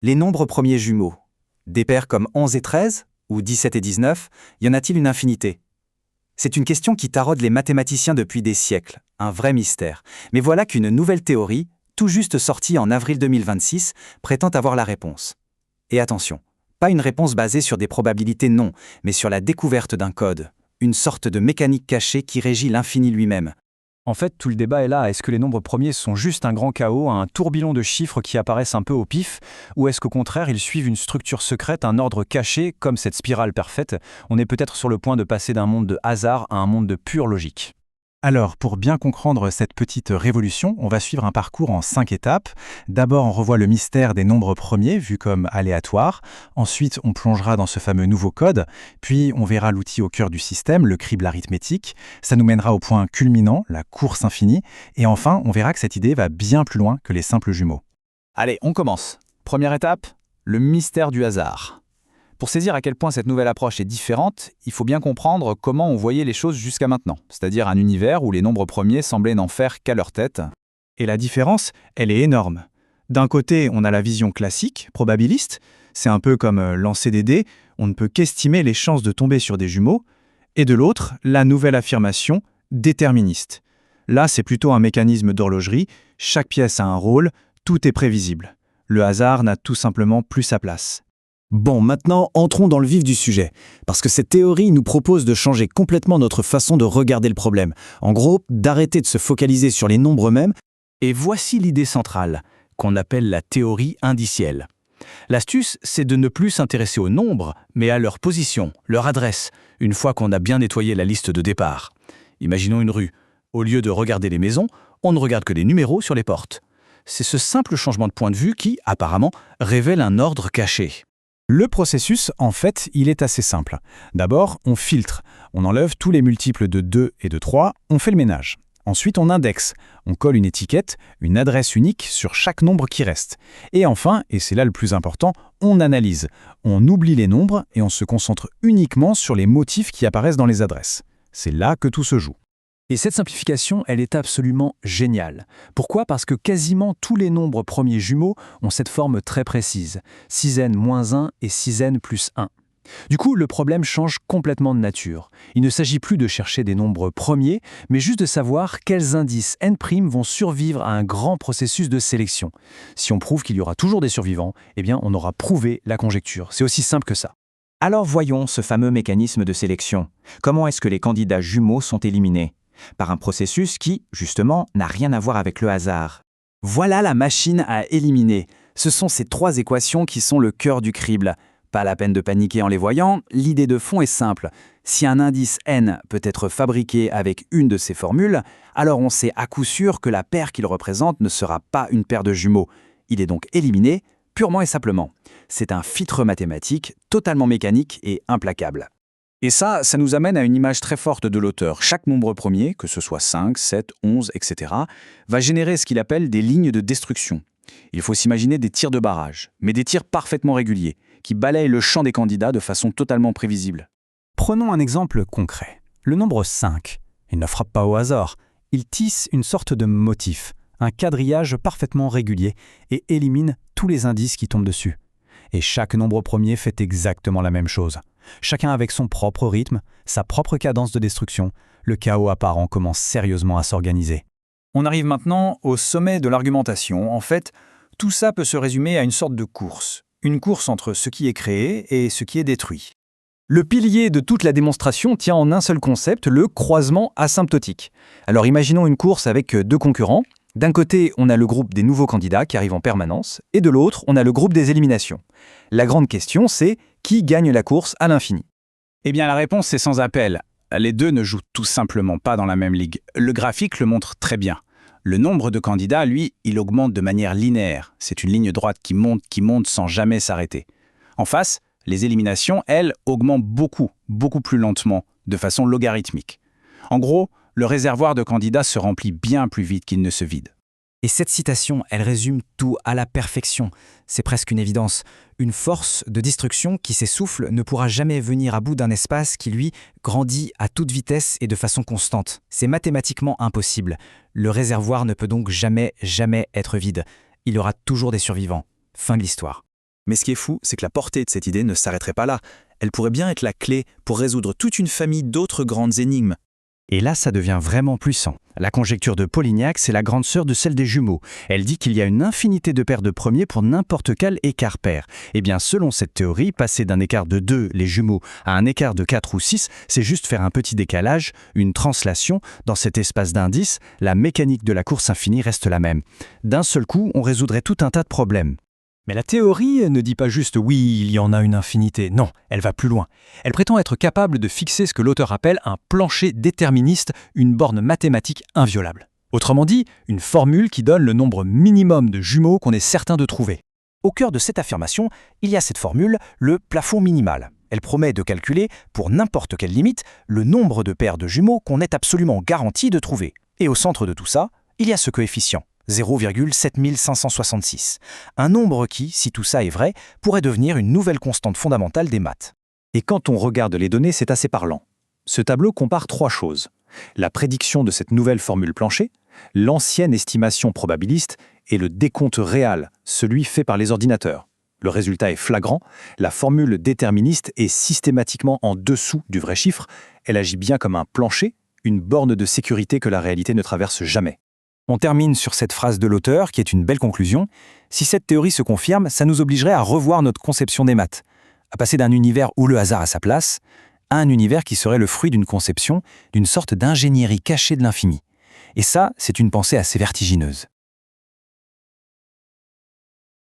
Les nombres premiers jumeaux. Des paires comme 11 et 13, ou 17 et 19, y en a-t-il une infinité? C'est une question qui taraude les mathématiciens depuis des siècles, un vrai mystère. Mais voilà qu'une nouvelle théorie, tout juste sortie en avril 2026, prétend avoir la réponse. Et attention, pas une réponse basée sur des probabilités non, mais sur la découverte d'un code, une sorte de mécanique cachée qui régit l'infini lui-même. En fait, tout le débat est là. Est-ce que les nombres premiers sont juste un grand chaos, un tourbillon de chiffres qui apparaissent un peu au pif, ou est-ce qu'au contraire, ils suivent une structure secrète, un ordre caché, comme cette spirale parfaite? On est peut-être sur le point de passer d'un monde de hasard à un monde de pure logique. Alors, pour bien comprendre cette petite révolution, on va suivre un parcours en 5 étapes. D'abord, on revoit le mystère des nombres premiers, vus comme aléatoires. Ensuite, on plongera dans ce fameux nouveau code. Puis, on verra l'outil au cœur du système, le crible arithmétique. Ça nous mènera au point culminant, la course infinie. Et enfin, on verra que cette idée va bien plus loin que les simples jumeaux. Allez, on commence. Première étape, le mystère du hasard. Pour saisir à quel point cette nouvelle approche est différente, il faut bien comprendre comment on voyait les choses jusqu'à maintenant, c'est-à-dire un univers où les nombres premiers semblaient n'en faire qu'à leur tête. Et la différence, elle est énorme. D'un côté, on a la vision classique, probabiliste. C'est un peu comme lancer des dés, on ne peut qu'estimer les chances de tomber sur des jumeaux. Et de l'autre, la nouvelle affirmation, déterministe. Là, c'est plutôt un mécanisme d'horlogerie, chaque pièce a un rôle, tout est prévisible. Le hasard n'a tout simplement plus sa place. Bon, maintenant, entrons dans le vif du sujet, parce que cette théorie nous propose de changer complètement notre façon de regarder le problème. En gros, d'arrêter de se focaliser sur les nombres eux-mêmes. Et voici l'idée centrale, qu'on appelle la théorie indicielle. L'astuce, c'est de ne plus s'intéresser aux nombres, mais à leur position, leur adresse, une fois qu'on a bien nettoyé la liste de départ. Imaginons une rue. Au lieu de regarder les maisons, on ne regarde que les numéros sur les portes. C'est ce simple changement de point de vue qui, apparemment, révèle un ordre caché. Le processus, en fait, il est assez simple. D'abord, on filtre. On enlève tous les multiples de 2 et de 3, on fait le ménage. Ensuite, on indexe. On colle une étiquette, une adresse unique sur chaque nombre qui reste. Et enfin, et c'est là le plus important, on analyse. On oublie les nombres et on se concentre uniquement sur les motifs qui apparaissent dans les adresses. C'est là que tout se joue. Et cette simplification, elle est absolument géniale. Pourquoi? Parce que quasiment tous les nombres premiers jumeaux ont cette forme très précise, 6n-1 et 6n plus 1. Du coup, le problème change complètement de nature. Il ne s'agit plus de chercher des nombres premiers, mais juste de savoir quels indices n' vont survivre à un grand processus de sélection. Si on prouve qu'il y aura toujours des survivants, eh bien on aura prouvé la conjecture. C'est aussi simple que ça. Alors voyons ce fameux mécanisme de sélection. Comment est-ce que les candidats jumeaux sont éliminés? Par un processus qui, justement, n'a rien à voir avec le hasard. Voilà la machine à éliminer. Ce sont ces 3 équations qui sont le cœur du crible. Pas la peine de paniquer en les voyant, l'idée de fond est simple. Si un indice n peut être fabriqué avec une de ces formules, alors on sait à coup sûr que la paire qu'il représente ne sera pas une paire de jumeaux. Il est donc éliminé, purement et simplement. C'est un filtre mathématique, totalement mécanique et implacable. Et ça nous amène à une image très forte de l'auteur. Chaque nombre premier, que ce soit 5, 7, 11, etc., va générer ce qu'il appelle des lignes de destruction. Il faut s'imaginer des tirs de barrage, mais des tirs parfaitement réguliers, qui balayent le champ des candidats de façon totalement prévisible. Prenons un exemple concret. Le nombre 5. Il ne frappe pas au hasard. Il tisse une sorte de motif, un quadrillage parfaitement régulier, et élimine tous les indices qui tombent dessus. Et chaque nombre premier fait exactement la même chose. Chacun avec son propre rythme, sa propre cadence de destruction, le chaos apparent commence sérieusement à s'organiser. On arrive maintenant au sommet de l'argumentation. En fait, tout ça peut se résumer à une sorte de course. Une course entre ce qui est créé et ce qui est détruit. Le pilier de toute la démonstration tient en un seul concept, le croisement asymptotique. Alors imaginons une course avec 2 concurrents. D'un côté, on a le groupe des nouveaux candidats qui arrivent en permanence, et de l'autre, on a le groupe des éliminations. La grande question, c'est qui gagne la course à l'infini? Eh bien, la réponse est sans appel. Les deux ne jouent tout simplement pas dans la même ligue. Le graphique le montre très bien. Le nombre de candidats, lui, il augmente de manière linéaire. C'est une ligne droite qui monte sans jamais s'arrêter. En face, les éliminations, elles, augmentent beaucoup plus lentement, de façon logarithmique. En gros, le réservoir de candidats se remplit bien plus vite qu'il ne se vide. Et cette citation, elle résume tout à la perfection. C'est presque une évidence. Une force de destruction qui s'essouffle ne pourra jamais venir à bout d'un espace qui, lui, grandit à toute vitesse et de façon constante. C'est mathématiquement impossible. Le réservoir ne peut donc jamais être vide. Il y aura toujours des survivants. Fin de l'histoire. Mais ce qui est fou, c'est que la portée de cette idée ne s'arrêterait pas là. Elle pourrait bien être la clé pour résoudre toute une famille d'autres grandes énigmes. Et là, ça devient vraiment puissant. La conjecture de Polignac, c'est la grande sœur de celle des jumeaux. Elle dit qu'il y a une infinité de paires de premiers pour n'importe quel écart pair. Eh bien, selon cette théorie, passer d'un écart de 2, les jumeaux, à un écart de 4 ou 6, c'est juste faire un petit décalage, une translation. Dans cet espace d'indices, la mécanique de la course infinie reste la même. D'un seul coup, on résoudrait tout un tas de problèmes. Mais la théorie ne dit pas juste « oui, il y en a une infinité ». Non, elle va plus loin. Elle prétend être capable de fixer ce que l'auteur appelle un plancher déterministe, une borne mathématique inviolable. Autrement dit, une formule qui donne le nombre minimum de jumeaux qu'on est certain de trouver. Au cœur de cette affirmation, il y a cette formule, le plafond minimal. Elle promet de calculer, pour n'importe quelle limite, le nombre de paires de jumeaux qu'on est absolument garanti de trouver. Et au centre de tout ça, il y a ce coefficient. 0,7566. Un nombre qui, si tout ça est vrai, pourrait devenir une nouvelle constante fondamentale des maths. Et quand on regarde les données, c'est assez parlant. Ce tableau compare 3 choses. La prédiction de cette nouvelle formule plancher, l'ancienne estimation probabiliste et le décompte réel, celui fait par les ordinateurs. Le résultat est flagrant, la formule déterministe est systématiquement en dessous du vrai chiffre, elle agit bien comme un plancher, une borne de sécurité que la réalité ne traverse jamais. On termine sur cette phrase de l'auteur, qui est une belle conclusion. Si cette théorie se confirme, ça nous obligerait à revoir notre conception des maths, à passer d'un univers où le hasard a sa place, à un univers qui serait le fruit d'une conception, d'une sorte d'ingénierie cachée de l'infini. Et ça, c'est une pensée assez vertigineuse.